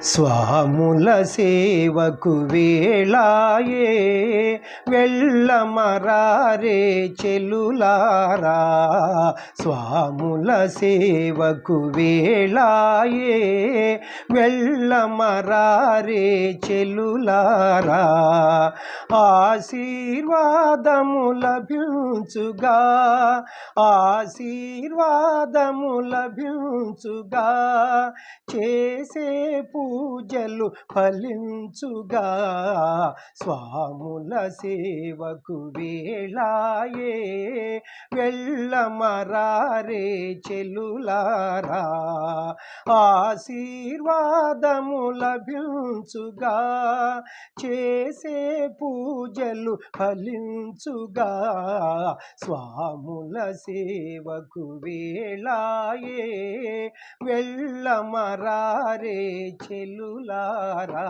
స్వాముల సేవకు వేళాయే వెళ్ళమరారే చెలులారా. స్వాముల సేవకు వేళాయే వెళ్ళమరారే చెలులారా. ఆశీర్వాదము లభించుగా, ఆశీర్వాదము లభించుగా, చేసే పూజలు ఫలించుగా. స్వాముల సేవకు వేళాయే వెళ్ళమరారే చెలులారా. ఆశీర్వాదము లభించుగా, చేసే పూజలు ఫలించుగా. స్వాముల సేవకు వేళాయే వెళ్ళమరారే చెలులారా.